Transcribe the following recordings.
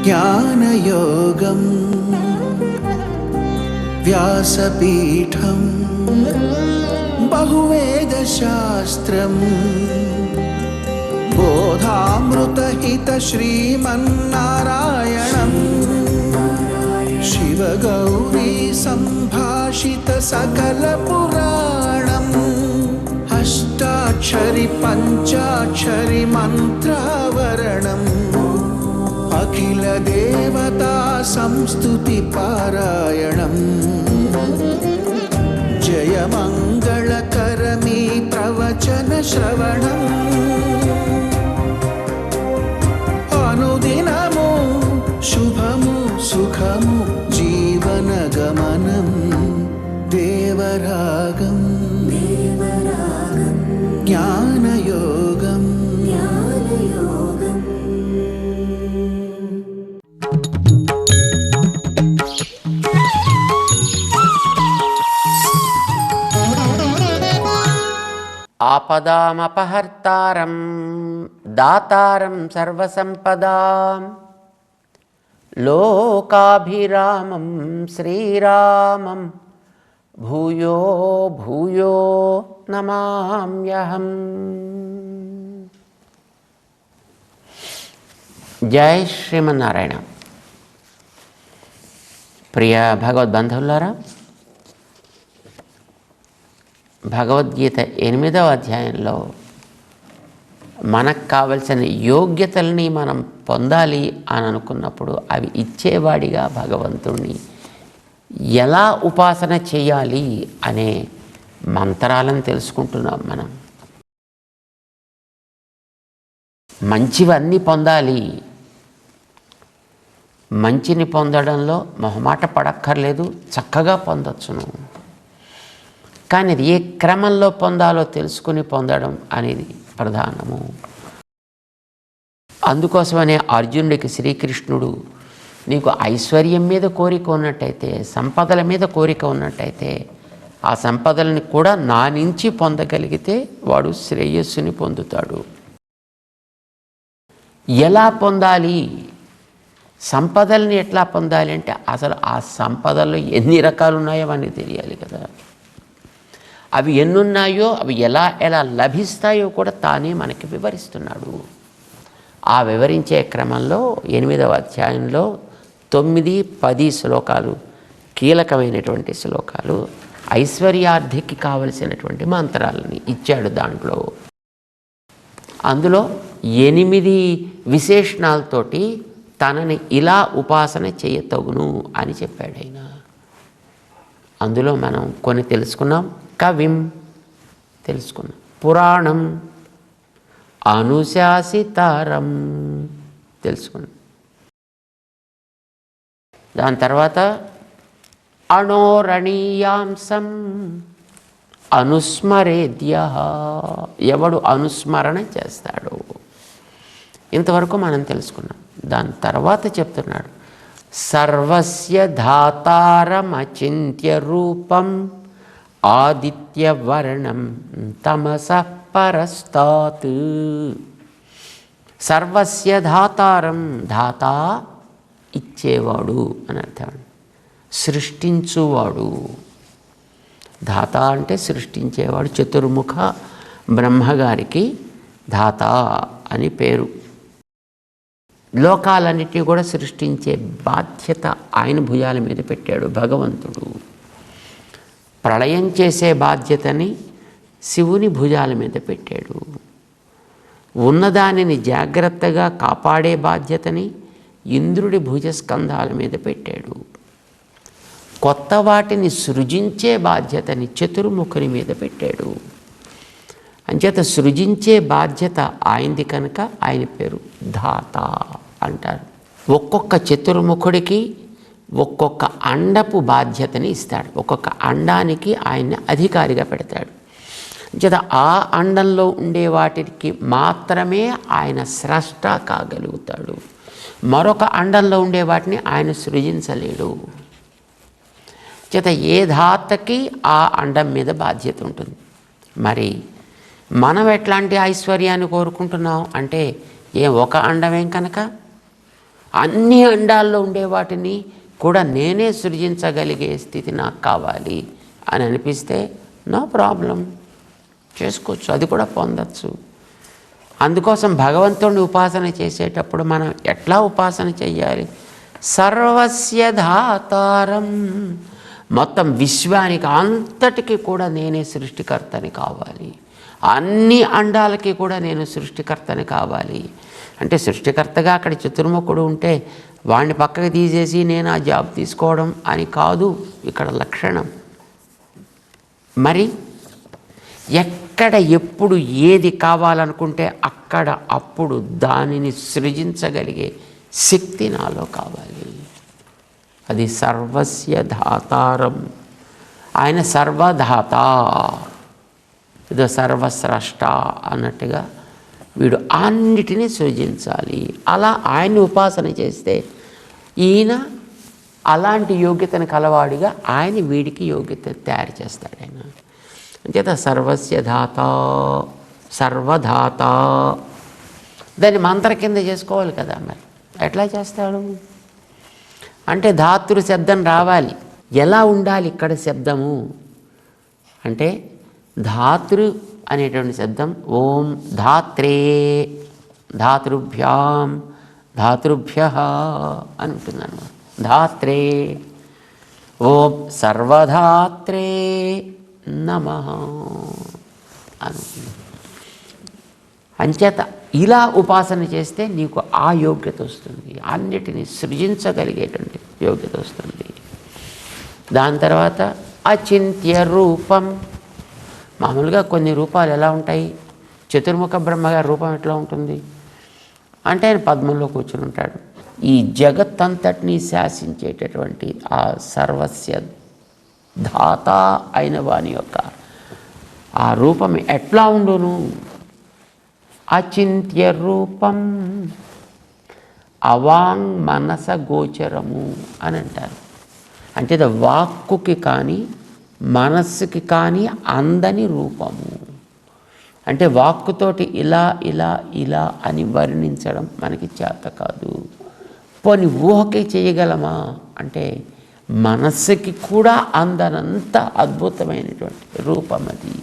జ్ఞానయోగం వ్యాసపీఠం బహువేదశాస్త్రం బోధామృతహిత శ్రీమన్నారాయణం శివగౌరీ సంభాషిత సకల పురాణం అష్టాక్షరి పంచాక్షరి మంత్రావరణం అఖిల దేవతా సంస్తుతి పారాయణం జయమంగళకరమీ ప్రవచన శ్రవణం అనుదినము శుభము సుఖము జీవన గమనం దేవరాగం జ్ఞానయోగం ఆపదామపహర్తారం దాతారం సర్వసంపదాం లోకాభిరామం శ్రీరామం భూయో భూయో నమామ్యహం. జై శ్రీమన్నారాయణ. ప్రియ భగవద్బంధువులారా, భగవద్గీత 8వ అధ్యాయంలో మనకు కావలసిన యోగ్యతల్ని మనం పొందాలి అని అనుకున్నప్పుడు అవి ఇచ్చేవాడిగా భగవంతుణ్ణి ఎలా ఉపాసన చేయాలి అనే మంత్రాలను తెలుసుకుంటున్నాం. మనం మంచివన్నీ పొందాలి. మంచిని పొందడంలో మొహమాట పడక్కర్లేదు, చక్కగా పొందొచ్చును. కానీ అది ఏ క్రమంలో పొందాలో తెలుసుకుని పొందడం అనేది ప్రధానము. అందుకోసమనే అర్జునుడికి శ్రీకృష్ణుడు, నీకు ఐశ్వర్యం మీద కోరిక ఉన్నట్టయితే, సంపదల మీద కోరిక ఉన్నట్టయితే, ఆ సంపదలని కూడా నా నుంచి పొందగలిగితే వాడు శ్రేయస్సుని పొందుతాడు. ఎలా పొందాలి, సంపదల్ని ఎట్లా పొందాలి అంటే అసలు ఆ సంపదల్లో ఎన్ని రకాలు ఉన్నాయో అని తెలియాలి కదా. అవి ఎన్నున్నాయో, అవి ఎలా ఎలా లభిస్తాయో కూడా తానే మనకి వివరిస్తున్నాడు. ఆ వివరించే క్రమంలో 8వ అధ్యాయంలో 9, 10 శ్లోకాలు కీలకమైనటువంటి శ్లోకాలు, ఐశ్వర్యార్థికి కావలసినటువంటి మంత్రాలని ఇచ్చాడు. దాంట్లో అందులో 8 విశేషణాలతోటి తనని ఇలా ఉపాసన చేయతగును అని చెప్పాడు ఆయన. అందులో మనం కొన్ని తెలుసుకున్నాం. కవిం తెలుసుకున్నాం, పురాణం, అనుశాసితారం తెలుసుకున్నాం. దాని తర్వాత అణోరణీయాంసం అనుస్మరేద్య, ఎవడు అనుస్మరణ చేస్తాడు. ఇంతవరకు మనం తెలుసుకున్నాం. దాని తర్వాత చెప్తున్నాడు, సర్వస్య ధాతారమచింత్య రూపం ఆదిత్యవర్ణం తమసః పరస్తాత్. సర్వస్య ధాతారం, ధాత ఇచ్చేవాడు అని అర్థం, సృష్టించువాడు. ధాత అంటే సృష్టించేవాడు. చతుర్ముఖ బ్రహ్మగారికి ధాత అని పేరు. లోకాలన్నిటినీ కూడా సృష్టించే బాధ్యత ఆయన భుజాల మీద పెట్టాడు భగవంతుడు. ప్రళయం చేసే బాధ్యతని శివుని భుజాల మీద పెట్టాడు. ఉన్నదానిని జాగ్రత్తగా కాపాడే బాధ్యతని ఇంద్రుడి భుజస్కంధాల మీద పెట్టాడు. కొత్త వాటిని సృజించే బాధ్యతని చతుర్ముఖుని మీద పెట్టాడు. అంచేత సృజించే బాధ్యత ఆయనది కనుక ఆయన పేరు ధాత అంటారు. ఒక్కొక్క చతుర్ముఖుడికి ఒక్కొక్క అండపు బాధ్యతని ఇస్తాడు. ఒక్కొక్క అండానికి ఆయన్ని అధికారిగా పెడతాడు. అంచేత ఆ అండంలో ఉండే వాటికి మాత్రమే ఆయన స్రష్ట కాగలుగుతాడు. మరొక అండంలో ఉండే వాటిని ఆయన సృజించలేడు. చేత ఏ ధాతకి ఆ అండం మీద బాధ్యత ఉంటుంది. మరి మనం ఎట్లాంటి ఐశ్వర్యాన్ని కోరుకుంటున్నాం అంటే ఒక అండమేం కనుక అన్ని అండాల్లో ఉండే వాటిని కూడా నేనే సృజించగలిగే స్థితి నాకు కావాలి అని అనిపిస్తే నో ప్రాబ్లం, చేసుకోవచ్చు, అది కూడా పొందొచ్చు. అందుకోసం భగవంతుడిని ఉపాసన చేసేటప్పుడు మనం ఎట్లా ఉపాసన చెయ్యాలి? సర్వస్య ధాతారం, మొత్తం విశ్వానికి అంతటికి కూడా నేనే సృష్టికర్తని కావాలి, అన్ని అండాలకి కూడా నేను సృష్టికర్తని కావాలి. అంటే సృష్టికర్తగా అక్కడ చతుర్ముఖుడు ఉంటే వాడిని పక్కకి తీసేసి నేను ఆ జాబ్ తీసుకోవడం అని కాదు ఇక్కడ లక్షణం. మరి ఎక్కడ ఎప్పుడు ఏది కావాలనుకుంటే అక్కడ అప్పుడు దానిని సృజించగలిగే శక్తి నాలో కావాలి. అది సర్వస్య ధాతారం. ఆయన సర్వధాత, ఇదో సర్వస్రష్ట అన్నట్టుగా వీడు అన్నిటినీ సృజించాలి. అలా ఆయన్ని ఉపాసన చేస్తే ఈయన అలాంటి యోగ్యతను కలవాడిగా ఆయన వీడికి యోగ్యత తయారు చేస్తాడు. ఆయన అంచేత సర్వస్య ధాత, సర్వధాత, దాన్ని మంత్ర కింద చేసుకోవాలి కదా. మరి ఎట్లా చేస్తాడు అంటే ధాతృ శబ్దం రావాలి. ఎలా ఉండాలి ఇక్కడ శబ్దము అంటే ధాతృ అనేటువంటి శబ్దం ఓం ధాత్రే, ధాతృభ్యాం, ధాతృభ్యః అని ఉంటుందన్నమాట. ధాత్రే, ఓం సర్వధాత్రే నమః అని. అంచేత ఇలా ఉపాసన చేస్తే నీకు ఆ యోగ్యత వస్తుంది, అన్నిటినీ సృజించగలిగేటువంటి యోగ్యత వస్తుంది. దాని తర్వాత అచింత్య రూపం. మామూలుగా కొన్ని రూపాలు ఎలా ఉంటాయి? చతుర్ముఖ బ్రహ్మగారి రూపం ఎట్లా ఉంటుంది అంటే ఆయన పద్మంలో కూర్చుని ఉంటాడు. ఈ జగత్తంతటినీ శాసించేటటువంటి ఆ సర్వస్య ధాత అయిన వాని యొక్క ఆ రూపం ఎట్లా ఉండును? అచింత్య రూపం, అవాంగ్ మనస గోచరము అని అంటారు. అంటే వాక్కుకి కానీ మనస్సుకి కానీ అందని రూపము. అంటే వాక్కుతోటి ఇలా ఇలా ఇలా అని వర్ణించడం మనకి చేత కాదు. పోనీ ఊహకే చేయగలమా అంటే మనస్సుకి కూడా అందనంత అద్భుతమైనటువంటి రూపం అది.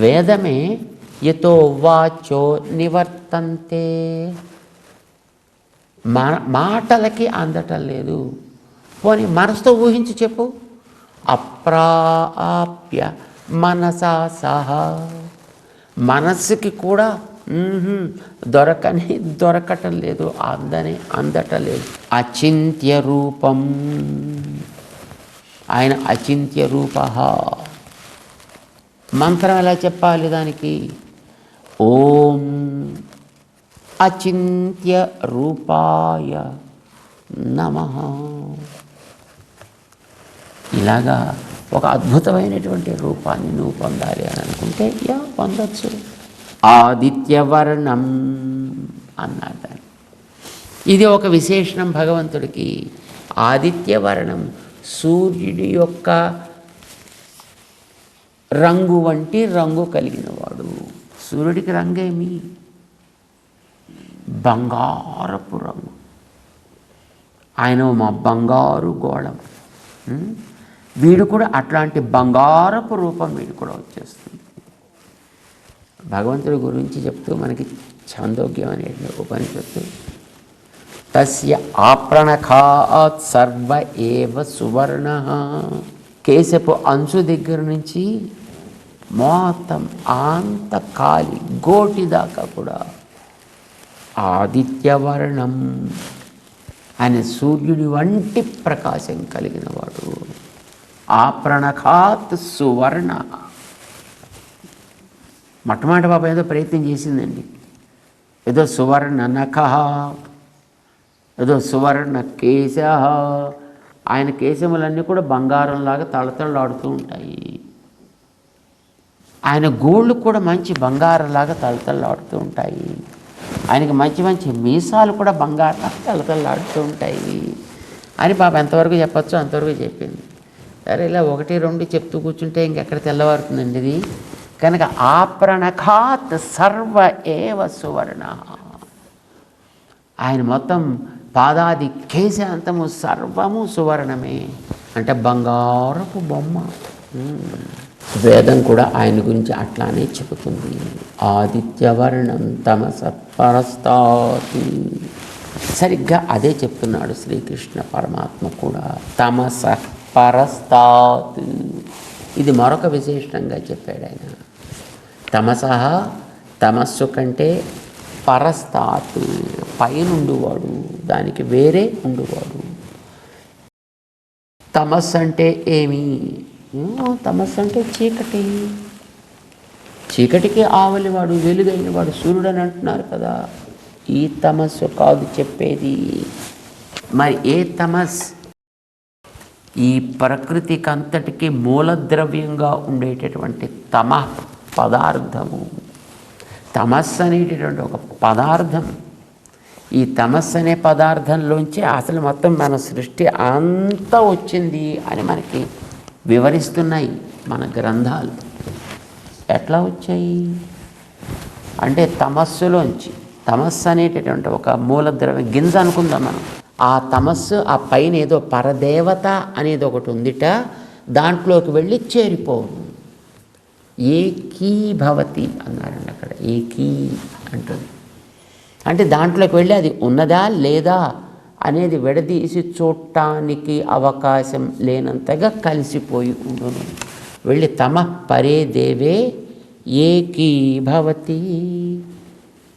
వేదమే యతో వాచో నివర్తంతే, మాటలకి అందటం లేదు. పోనీ మనసుతో ఊహించి చెప్పు. అప్రాప్య మనసా సహా, మనస్సుకి కూడా దొరకటం లేదు, అందటం లేదు. అచింత్య రూపం, ఆయన అచింత్య రూప. మంత్రం ఎలా చెప్పాలి దానికి? ఓం అచింత్య రూపాయ నమః. ఇలాగా ఒక అద్భుతమైనటువంటి రూపాన్ని నువ్వు పొందాలి అని అనుకుంటే పొందొచ్చు. ఆదిత్యవర్ణం అన్నాడు. ఇది ఒక విశేషణం భగవంతుడికి. ఆదిత్యవర్ణం, సూర్యుడి యొక్క రంగు వంటి రంగు కలిగిన వాడు. సూర్యుడికి రంగేమి? బంగారపు రంగు. ఆయన మా బంగారు గోళం. వీడు కూడా అట్లాంటి బంగారపు రూపం వీడు కూడా వచ్చేస్తుంది. భగవంతుడి గురించి చెప్తూ మనకి ఛాందోగ్యం అనే ఉపనిషత్తు తస్య ఆప్రణఖాత్ సర్వ ఏవ సువర్ణ. కేశపు అంచు దగ్గర నుంచి మొత్తం అంత కాలి గోటి దాకా కూడా ఆదిత్యవర్ణం, ఆయన సూర్యుడి వంటి ప్రకాశం కలిగిన వాడు. ఆప్రణఖాత్ సువర్ణ. మొట్టమొదటి బాబా ఏదో ప్రయత్నం చేసిందండి. ఏదో సువర్ణ నఖ, ఏదో సువర్ణ కేశ. ఆయన కేశములన్నీ కూడా బంగారంలాగా తళతళలాడుతూ ఉంటాయి. ఆయన గోళ్ళు కూడా మంచి బంగారంలాగా తళతళలాడుతూ ఉంటాయి. ఆయనకి మంచి మంచి మీసాలు కూడా బంగారం తళతళలాడుతూ ఉంటాయి అని బాబా ఎంతవరకు చెప్పచ్చో అంతవరకు చెప్పింది. సరే ఇలా 1, 2 చెప్తూ కూర్చుంటే ఇంకెక్కడ తెల్లవారుతుందండి ఇది. కనుక ఆప్రణఖాత్ సర్వ ఏవ సువర్ణ. ఆయన మొత్తం పాదాది కేశాంతము సర్వము సువర్ణమే, అంటే బంగారపు బొమ్మ. వేదం కూడా ఆయన గురించి అట్లానే చెబుతుంది. ఆదిత్యవర్ణం తమసపరస్తాత్. సరిగ్గా అదే చెప్తున్నాడు శ్రీకృష్ణ పరమాత్మ కూడా, తమస పరస్తాత్. ఇది మరొక విశేషంగా చెప్పాడు ఆయన. తమసః, తమస్సు కంటే, పరస్తాత్ పైనుండువాడు, దానికి వేరే ఉండువాడు. తమస్సు అంటే ఏమి? తమస్సు అంటే చీకటి. చీకటికి ఆవలివాడు, వెలుగైనవాడు సూర్యుడు అని అంటున్నారు కదా. ఈ తమస్సు కాదు చెప్పేది. మరి ఏ తమస్? ఈ ప్రకృతికి అంతటికి మూలద్రవ్యంగా ఉండేటటువంటి తమ పదార్థము. తమస్సు అనేటటువంటి ఒక పదార్థం. ఈ తమస్సు అనే పదార్థంలోంచి అసలు మొత్తం మన సృష్టి అంతా వచ్చింది అని మనకి వివరిస్తున్నాయి మన గ్రంథాలు. ఎట్లా వచ్చాయి అంటే తమస్సులోంచి. తమస్సు అనేటటువంటి ఒక మూలద్రవ్యం, గింజ అనుకుందాం మనం. ఆ తమస్సు, ఆ పైన ఏదో పరదేవత అనేది ఒకటి ఉందిట, దాంట్లోకి వెళ్ళి చేరిపోవు. ఏకీభవతి అన్నారండి అక్కడ. ఏకీ అంటుంది అంటే దాంట్లోకి వెళ్ళి అది ఉన్నదా లేదా అనేది విడదీసి చూడటానికి అవకాశం లేనంతగా కలిసిపోయి ఉండును. వెళ్ళి తమ పరే దేవే ఏకీభవతి,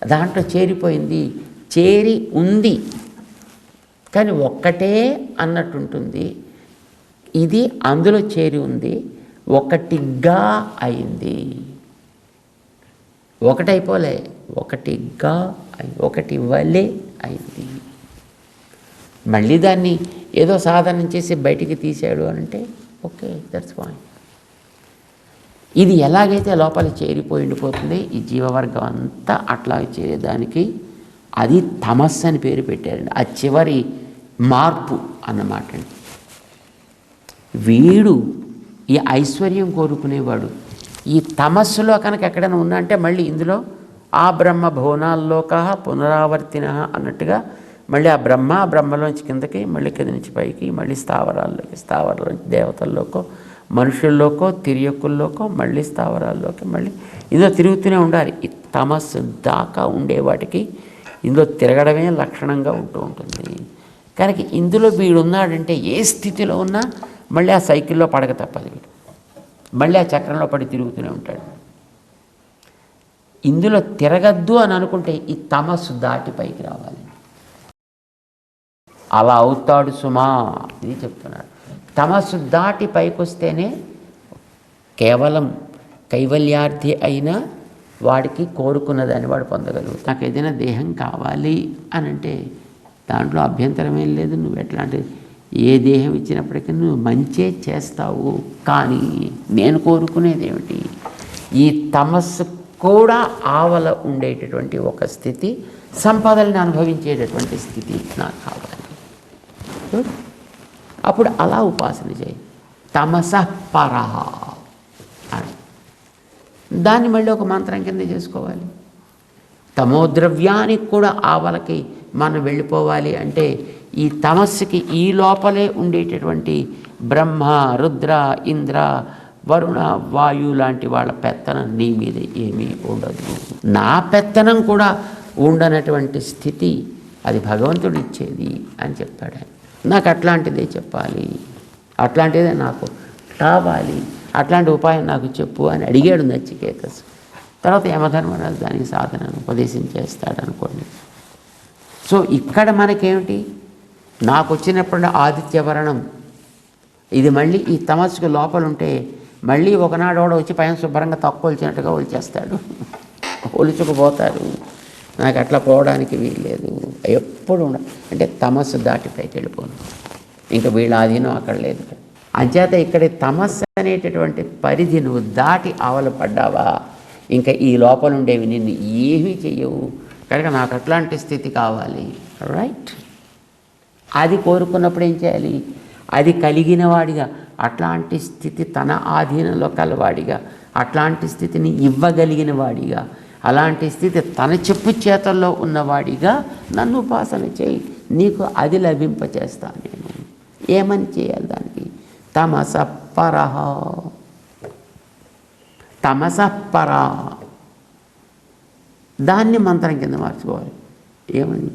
దాంట్లో చేరిపోయింది. చేరి ఉంది కానీ ఒక్కటే అన్నట్టుంటుంది. ఇది అందులో చేరి ఉంది, ఒకటిగా అయింది. ఒకటైపోలే, ఒకటిగా అయింది, ఒకటి వలే అయింది. మళ్ళీ దాన్ని ఏదో సాధనం చేసి బయటికి తీసాడు అని అంటే ఓకే, దట్స్ ఫైన్. ఇది ఎలాగైతే లోపల చేరిపోయి ఉండిపోతుంది, ఈ జీవవర్గం అంతా అట్లా చేరేదానికి అది తమస్సు అని పేరు పెట్టారండి. ఆ చివరి మార్పు అన్నమాట అండి. వీడు ఈ ఐశ్వర్యం కోరుకునేవాడు ఈ తమస్సులో కనుక ఎక్కడైనా ఉన్నా అంటే మళ్ళీ ఇందులో ఆ బ్రహ్మ భువనాల్లోక పునరావర్తిన అన్నట్టుగా మళ్ళీ ఆ బ్రహ్మలోంచి కిందకి, మళ్ళీ కింద నుంచి పైకి, మళ్ళీ స్థావరాల్లోంచి దేవతల్లోకో, మనుషుల్లోకో, తిరియకుల్లోకో, మళ్ళీ స్థావరాల్లోకి, మళ్ళీ ఇందులో తిరుగుతూనే ఉండాలి. ఈ తమస్సు దాకా ఉండే వాటికి ఇందులో తిరగడమే లక్షణంగా ఉంటూ ఉంటుంది. కనుక ఇందులో వీడున్నాడంటే ఏ స్థితిలో ఉన్నా మళ్ళీ ఆ సైకిల్లో పడక తప్పదు. వీడు మళ్ళీ ఆ చక్రంలో పడి తిరుగుతూనే ఉంటాడు. ఇందులో తిరగద్దు అని అనుకుంటే ఈ తమస్సు దాటి పైకి రావాలి. అలా అవుతాడు సుమా, ఇది చెప్తున్నాడు. తమస్సు దాటి పైకి వస్తేనే కేవలం కైవల్యార్థి అయినా వాడికి కోరుకున్నదాన్ని వాడు పొందగలుగుతాడు. నాకు ఏదైనా దేహం కావాలి అని అంటే దాంట్లో అభ్యంతరం ఏం లేదు. నువ్వు ఎట్లాంటి ఏ దేహం ఇచ్చినప్పటికీ నువ్వు మంచే చేస్తావు. కానీ నేను కోరుకునేది ఏమిటి? ఈ తమస్సు కూడా ఆవల ఉండేటటువంటి ఒక స్థితి, సంపదల్ని అనుభవించేటటువంటి స్థితి నాకు కావాలి. అప్పుడు అలా ఉపాసన చేయి. తమస పరః అని దాన్ని మళ్ళీ ఒక మంత్రం కింద చేసుకోవాలి. తమోద్రవ్యానికి కూడా ఆవలకి మనం వెళ్ళిపోవాలి అంటే ఈ తమస్సుకి ఈ లోపలే ఉండేటటువంటి బ్రహ్మ, రుద్ర, ఇంద్ర, వరుణ, వాయు లాంటి వాళ్ళ పెత్తనం నీ మీద ఏమీ ఉండదు. నా పెత్తనం కూడా ఉండనటువంటి స్థితి అది భగవంతుడు ఇచ్చేది అని చెప్పాడు ఆయన. నాకు అట్లాంటిదే చెప్పాలి, అట్లాంటిదే నాకు కావాలి, అట్లాంటి ఉపాయం నాకు చెప్పు అని అడిగాడు నచికేతస్. తర్వాత యమధర్మరాజు దానికి సాధనను ఉపదేశం చేస్తాడు అనుకోండి. సో ఇక్కడ మనకేమిటి? నాకు వచ్చినప్పుడు ఆదిత్యవరణం ఇది మళ్ళీ ఈ తమస్సుకు లోపల ఉంటే మళ్ళీ ఒకనాడు కూడా వచ్చి పైన శుభ్రంగా తక్కువ వచ్చినట్టుగా ఒలిచేస్తాడు, ఒలుచుకుపోతారు. నాకు అట్లా పోవడానికి వీల్లేదు. ఎప్పుడు అంటే తమస్సు దాటి పైకి వెళ్ళిపోను, ఇంకా వీళ్ళ ఆధీనం అక్కడ లేదు. అంచేత ఇక్కడ తమస్సు అనేటటువంటి పరిధి నువ్వు దాటి ఆవల పడ్డావా ఇంకా ఈ లోపల ఉండేవి నిన్ను ఏమీ చెయ్యవు. కనుక నాకు అట్లాంటి స్థితి కావాలి, రైట్? అది కోరుకున్నప్పుడు ఏం చేయాలి? అది కలిగిన వాడిగా, అట్లాంటి స్థితి తన ఆధీనంలో కలవాడిగా, అట్లాంటి స్థితిని ఇవ్వగలిగిన వాడిగా, అలాంటి స్థితి తన చెప్పు చేతల్లో ఉన్నవాడిగా నన్ను ఉపాసన చేయి. నీకు అది లభింపచేస్తాను నేను. ఏమని చేయాలి దానికి? తమసపరః, తమసపర, దాన్ని మంత్రం కింద మార్చుకోవాలి. ఏమని?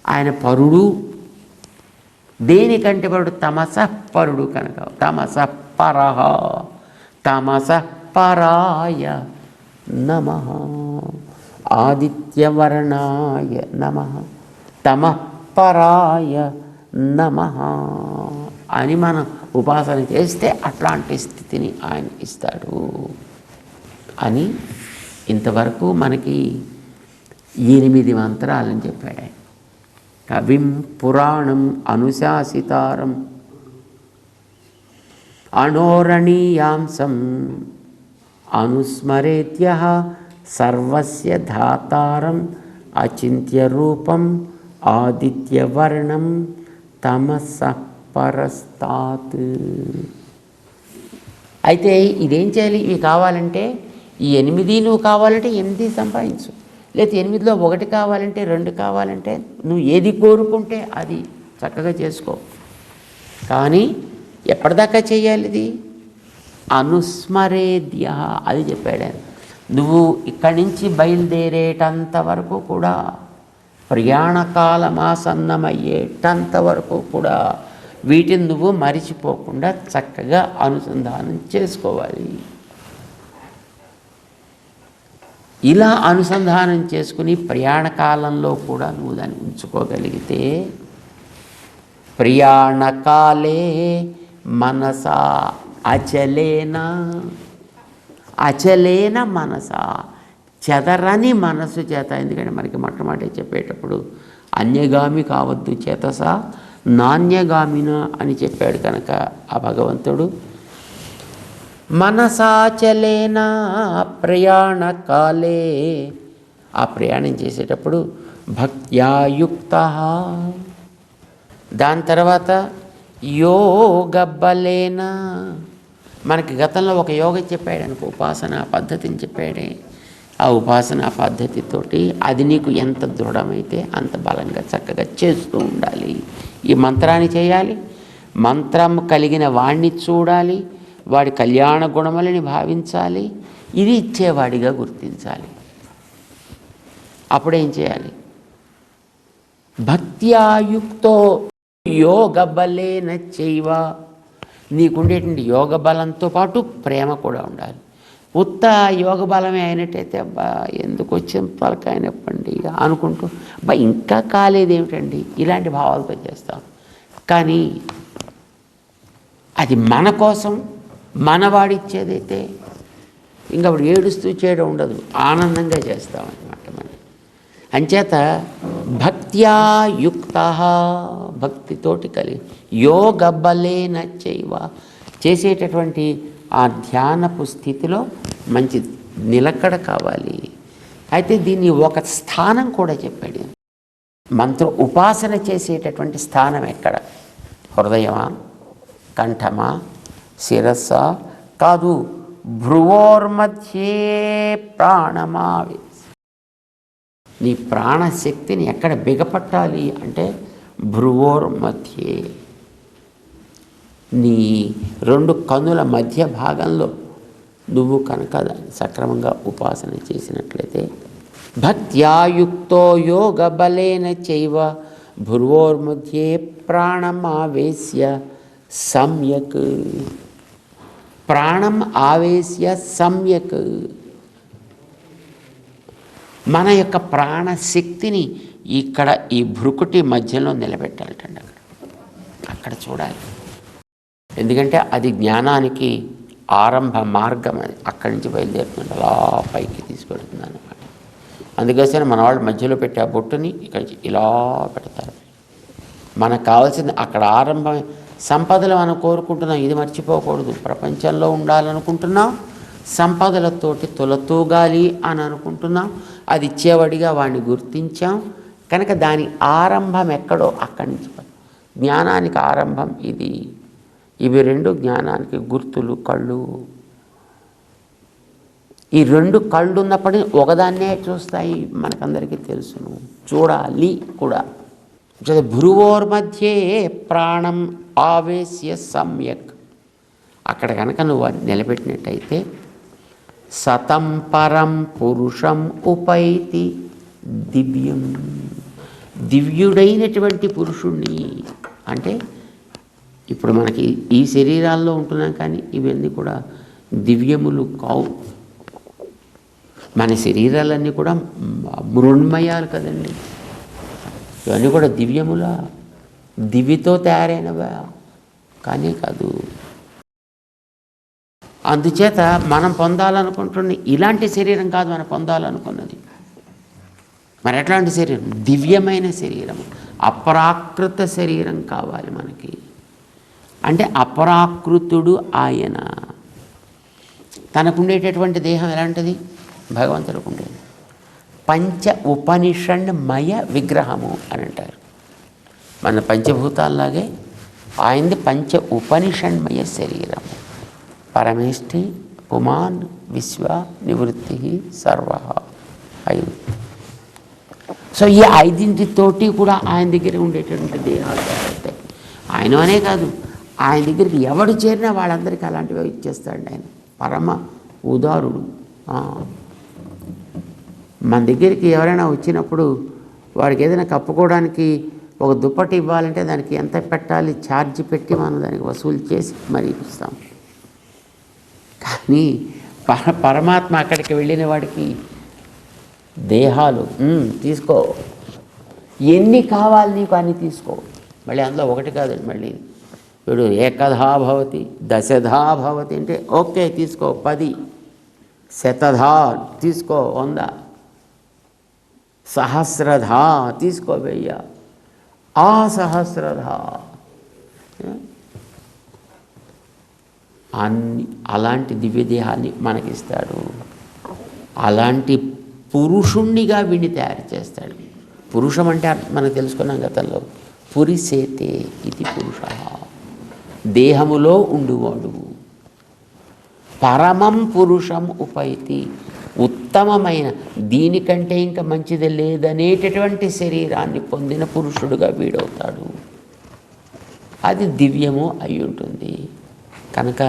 ఆయన పరుడు, దేనికంటే పరుడు? తమసపరుడు కనుక తమసపరః, తమసపరాయ నమః, ఆదిత్యవర్ణాయ నమః, తమఃపరాయ నమః అని మనం ఉపాసన చేస్తే అట్లాంటి స్థితిని ఆయన ఇస్తాడు అని ఇంతవరకు మనకి 8 మంత్రాలని చెప్పాడు ఆయన. కవిం పురాణం అనుశాసితారం అనోరణీయాంసం అనుస్మరేత్యః సర్వస్య ధాతారం అచింత్య రూపం ఆదిత్యవర్ణం తమసః పరస్తాత్. అయితే ఇదేం చేయాలి? ఇవి కావాలంటే ఈ 8 నువ్వు కావాలంటే 8 సంపాదించు, లేకపోతే 8లో 1 కావాలంటే 2 కావాలంటే నువ్వు ఏది కోరుకుంటే అది చక్కగా చేసుకో. కానీ ఎప్పటిదాకా చేయాలి ఇది? అనుస్మరేద్య, అది చెప్పాడు. నువ్వు ఇక్కడి నుంచి బయలుదేరేటంత వరకు కూడా, ప్రయాణకాలమాసన్నమయ్యేటంత వరకు కూడా వీటిని నువ్వు మరిచిపోకుండా చక్కగా అనుసంధానం చేసుకోవాలి. ఇలా అనుసంధానం చేసుకుని ప్రయాణకాలంలో కూడా నువ్వు దాన్ని ఉంచుకోగలిగితే, ప్రయాణకాలే మనసా అచలేన, అచలేన మనసా, చెదరని మనసు చేత. ఎందుకంటే మనకి మొట్టమొదటి చెప్పేటప్పుడు అన్యగామి కావద్దు చేతస నాణ్యగామిన అని చెప్పాడు కనుక ఆ భగవంతుడు మనసాచలేన ప్రయాణకాలే, ఆ ప్రయాణం చేసేటప్పుడు భక్త్యాయుక్త, దాని తర్వాత యోగబలేన, మనకి గతంలో ఒక యోగ చెప్పాడు అనుకో, ఉపాసన పద్ధతిని చెప్పాడే, ఆ ఉపాసన పద్ధతితోటి అది నీకు ఎంత దృఢమైతే అంత బలంగా చక్కగా చేస్తూ ఉండాలి. ఈ మంత్రాన్ని చేయాలి, మంత్రం కలిగిన వాణ్ణి చూడాలి, వాడి కళ్యాణ గుణములని భావించాలి, ఇది ఇచ్చేవాడిగా గుర్తించాలి. అప్పుడేం చేయాలి? భక్త్యాయుక్తో యోగ బలేన చైవ, నీకుండేటువంటి యోగ బలంతో పాటు ప్రేమ కూడా ఉండాలి. ఉత్త యోగ బలమే అయినట్టయితే అబ్బా ఎందుకు వచ్చిన తలకాయ నొప్పండి అనుకుంటూ అబ్బా ఇంకా కాలేదేమిటండి ఇలాంటి భావాలతో చేస్తాం. కానీ అది మన కోసం మనవాడిచ్చేదైతే ఇంకా అప్పుడు ఏడుస్తూ చేయడం ఉండదు, ఆనందంగా చేస్తామన్నమాట మనం. అంచేత భక్త్యాయుక్త, భక్తితోటి కలిగి యోగ బలేన చైవ, చేసేటటువంటి ఆ ధ్యానపు స్థితిలో మంచి నిలకడ కావాలి. అయితే దీన్ని ఒక స్థానం కూడా చెప్పాడు. మంత్ర ఉపాసన చేసేటటువంటి స్థానం ఎక్కడ? హృదయమా, కంఠమా, శిరస్స కాదు, భ్రువోర్మధ్యే ప్రాణమావి. నీ ప్రాణశక్తిని ఎక్కడ బిగపట్టాలి అంటే భ్రువోర్మధ్యే, నీ 2 కన్నుల మధ్య భాగంలో నువ్వు కనుక దాన్ని సక్రమంగా ఉపాసన చేసినట్లయితే భక్త్యాయుక్తో యోగ బలేన చైవ భ్రువోర్మధ్యే ప్రాణమావేశ్య సమ్యక్, ప్రాణం ఆవేశ్య సమ్యక్, మన యొక్క ప్రాణశక్తిని ఇక్కడ ఈ భ్రుకుటి మధ్యలో నిలబెట్టాలటండి. అక్కడ చూడాలి. ఎందుకంటే అది జ్ఞానానికి ఆరంభ మార్గం. అది అక్కడి నుంచి బయలుదేరుతుంది, అలా పైకి తీసుకెడుతుంది అన్నమాట. అందుకోసమే మన వాళ్ళు మధ్యలో పెట్టి ఆ బొట్టుని ఇక్కడ ఇలా పెడతారు. మనకు కావాల్సింది అక్కడ ఆరంభం. సంపదలు మనం కోరుకుంటున్నాం, ఇది మర్చిపోకూడదు. ప్రపంచంలో ఉండాలనుకుంటున్నాం, సంపదలతోటి తొలతూగాలి అని అనుకుంటున్నాం, అది ఇచ్చేవాడిగా వాడిని గుర్తించాం కనుక దాని ఆరంభం ఎక్కడో అక్కడి నుంచి. జ్ఞానానికి ఆరంభం ఇది. ఇవి 2 జ్ఞానానికి గుర్తులు, కళ్ళు. ఈ 2 కళ్ళు ఉన్నప్పటికీ ఒకదాన్నే చూస్తాయి, మనకందరికీ తెలుసును. చూడాలి కూడా. భ్రువోర్మధ్యే ప్రాణం ఆవేశ్య సమ్యక్, అక్కడ కనుక నువ్వు నిలబెట్టినట్టయితే సతం పరం పురుషం ఉపైతి దివ్యం, దివ్యుడైనటువంటి పురుషుణ్ణి. అంటే ఇప్పుడు మనకి ఈ శరీరాల్లో ఉంటున్నాం, కానీ ఇవన్నీ కూడా దివ్యములు కావు. మన శరీరాలన్నీ కూడా మృణ్మయాలు కదండి, ఇవన్నీ కూడా దివ్యములా, దివితో తయారైనవా కానీ కాదు. అందుచేత మనం పొందాలనుకుంటున్న ఇలాంటి శరీరం కాదు మనం పొందాలనుకున్నది. మరి ఎట్లాంటి శరీరం? దివ్యమైన శరీరం, అప్రాకృత శరీరం కావాలి మనకి. అంటే అప్రాకృతుడు ఆయన. తనకుండేటటువంటి దేహం ఎలాంటిది? భగవంతుడికి ఉండేది పంచ ఉపనిషణ్మయ విగ్రహము అని అంటారు. మన పంచభూతాల్లాగే ఆయనది పంచ ఉపనిషణ్మయ శరీరము. పరమేష్ఠి పుమాన్ విశ్వ నివృత్తి సర్వ 5. సో ఈ 5 కూడా ఆయన దగ్గర ఉండేటటువంటి దేహాలు తయారవుతాయి. ఆయన అనే కాదు, ఆయన దగ్గరికి ఎవడు చేరినా వాళ్ళందరికీ అలాంటివి ఇచ్చేస్తాడు ఆయన. పరమ ఉదారుడు. మన దగ్గరికి ఎవరైనా వచ్చినప్పుడు వాడికి ఏదైనా కప్పుకోవడానికి ఒక దుప్పటి ఇవ్వాలంటే దానికి ఎంత పెట్టాలి, ఛార్జ్ పెట్టి మనం దానికి వసూలు చేసి మరీ ఇస్తాం. కానీ పరమాత్మ అక్కడికి వెళ్ళిన వాడికి దేహాలు తీసుకో, ఎన్ని కావాలి నీకు అన్ని తీసుకో. మళ్ళీ అందులో ఒకటి కాదండి, మళ్ళీ వీడు ఏకధా భవతి దశధా భవతి అంటే ఓకే తీసుకో 10, శతధా తీసుకో 100, సహస్రధా తీసుకో 1000, అసహస్రధా అన్ని. అలాంటి దివ్యదేహాన్ని మనకిస్తాడు. అలాంటి పురుషుణ్ణిగా వీడిని తయారు చేస్తాడు. పురుషం అంటే మనకు తెలుసుకున్నాం గతంలో, పురిసేతే ఇది పురుష, దేహములో ఉండువాడు. పరమం పురుషం ఉపైతి, ఉత్తమమైన దీనికంటే ఇంకా మంచిది లేదనేటటువంటి శరీరాన్ని పొందిన పురుషుడుగా వీడవుతాడు. అది దివ్యము అయి ఉంటుంది. కనుక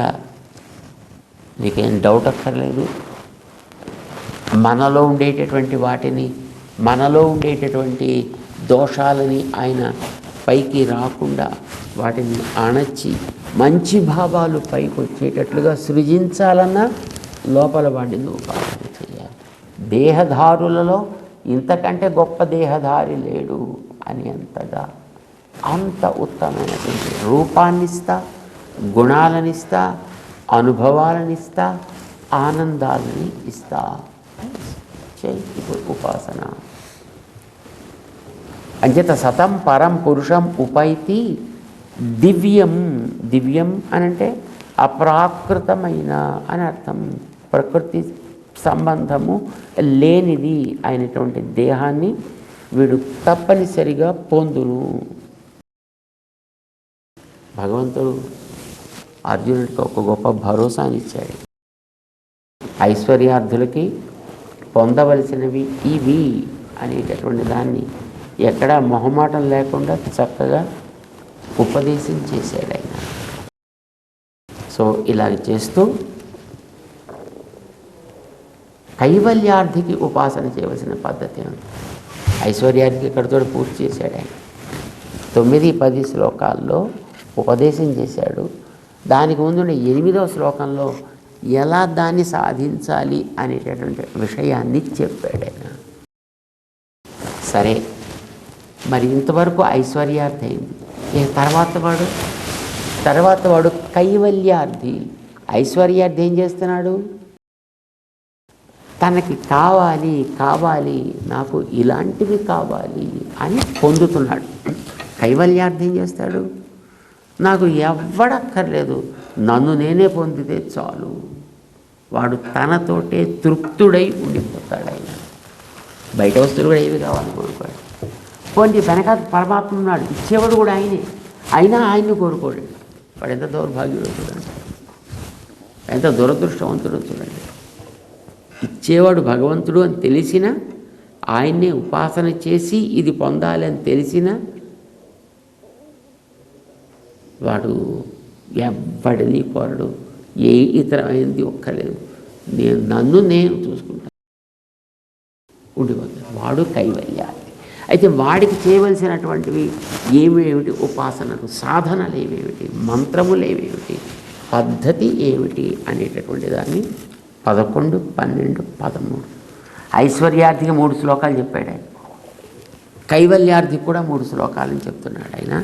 నీకేం డౌట్ అక్కర్లేదు. మనలో ఉండేటటువంటి వాటిని, మనలో ఉండేటటువంటి దోషాలని ఆయన పైకి రాకుండా వాటిని అణచి మంచి భావాలు పైకి వచ్చేటట్లుగా సృజించాలన్నా లోపల వాడిని ఉపాసన చేయాలి. దేహధారులలో ఇంతకంటే గొప్ప దేహధారి లేడు అని అంత ఉత్తమమైనటువంటి రూపాన్నిస్తా, గుణాలనిస్తా, అనుభవాలనిస్తా, ఆనందాలని ఇస్తా. ఉపాసన అంచేత సతం పరం పురుషం ఉపైతి దివ్యం. దివ్యం అనంటే అప్రాకృతమైన అని అర్థం. ప్రకృతి సంబంధము లేనిది అయినటువంటి దేహాన్ని వీడు తప్పనిసరిగా పొందును. భగవంతుడు అర్జునుడికి ఒక గొప్ప భరోసాని ఇచ్చాడు. ఐశ్వర్యార్థులకి పొందవలసినవి ఇవి అనేటటువంటి దాన్ని ఎక్కడా మొహమాటం లేకుండా చక్కగా ఉపదేశం చేశాడు ఆయన. సో ఇలా చేస్తూ కైవల్యార్థికి ఉపాసన చేయవలసిన పద్ధతి ఉంది. ఐశ్వర్యార్థికి ఇక్కడితో పూర్తి చేశాడు ఆయన. 9-10 శ్లోకాల్లో ఉపదేశం చేశాడు. దానికి ముందు 8వ శ్లోకంలో ఎలా దాన్ని సాధించాలి అనేటటువంటి విషయాన్ని చెప్పాడు ఆయన. సరే, మరి ఇంతవరకు ఐశ్వర్యార్థి అయింది. తర్వాత వాడు కైవల్యార్థి. ఐశ్వర్యార్థి ఏం చేస్తున్నాడు? తనకి కావాలి నాకు ఇలాంటివి కావాలి అని పొందుతున్నాడు. కైవల్యార్థి ఏం చేస్తాడు? నాకు ఎవ్వడక్కర్లేదు, నన్ను నేనే పొందితే చాలు. వాడు తనతోటే తృప్తుడై ఉండిపోతాడు. ఆయన బయట వస్తువులు కూడా ఏవి కావాలనుకోడు. పోనీ వెనక పరమాత్మ ఉన్నాడు, ఇచ్చేవాడు కూడా ఆయనే, అయినా ఆయన్ని కోరుకోడు. వాడు ఎంత దౌర్భాగ్యుడో చూడండి, ఎంత దురదృష్టవంతుడో చూడండి. ఇచ్చేవాడు భగవంతుడు అని తెలిసినా, ఆయన్నే ఉపాసన చేసి ఇది పొందాలి అని తెలిసినా వాడు ఎవ్వడిని కోరడు, ఏ ఇతరమైనది ఒక్కలేదు, నన్ను నేను చూసుకుంటాను ఉండిపోతాడు. వాడు కైవల్యాది. అయితే వాడికి చేయవలసినటువంటివి ఏమేమిటి? ఉపాసనలు, సాధనలు ఏమేమిటి, మంత్రములు ఏమేమిటి, పద్ధతి ఏమిటి అనేటటువంటి దాన్ని 11, 12, 13 ఐశ్వర్యార్థికి 3 శ్లోకాలు చెప్పాడు ఆయన. కైవల్యార్థికి కూడా 3 శ్లోకాలని చెప్తున్నాడు ఆయన.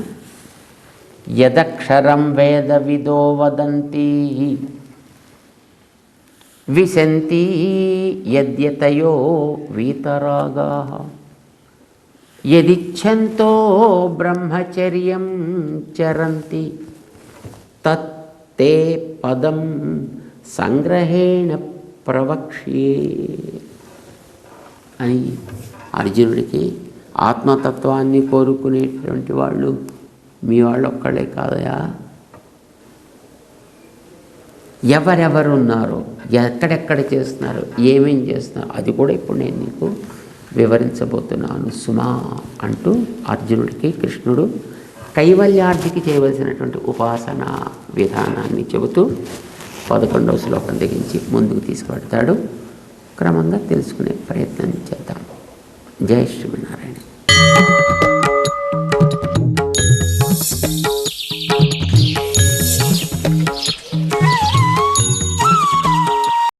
యదక్షరం వేద విదో వదంతి విశంతి యద్యతయో వీతరాగా యదిచ్ఛంతో బ్రహ్మచర్యం చరంతి తత్తే పదం సంగ్రహేణ ప్రవక్ష్యే అని అర్జునుడికి ఆత్మతత్వాన్ని కోరుకునేటువంటి వాళ్ళు మీ వాళ్ళు ఒక్కడే కాదయా, ఎవరెవరు ఉన్నారో, ఎక్కడెక్కడ చేస్తున్నారు, ఏమేం చేస్తున్నారు, అది కూడా ఇప్పుడు నేను నీకు వివరించబోతున్నాను సుమా అంటూ అర్జునుడికి కృష్ణుడు కైవల్యార్థికి చేయవలసినటువంటి ఉపాసన విధానాన్ని చెబుతూ 11వ శ్లోకం తెగించి ముందుకు తీసుకువెడతాడు. క్రమంగా తెలుసుకునే ప్రయత్నం చేద్దాం. జై శ్రీ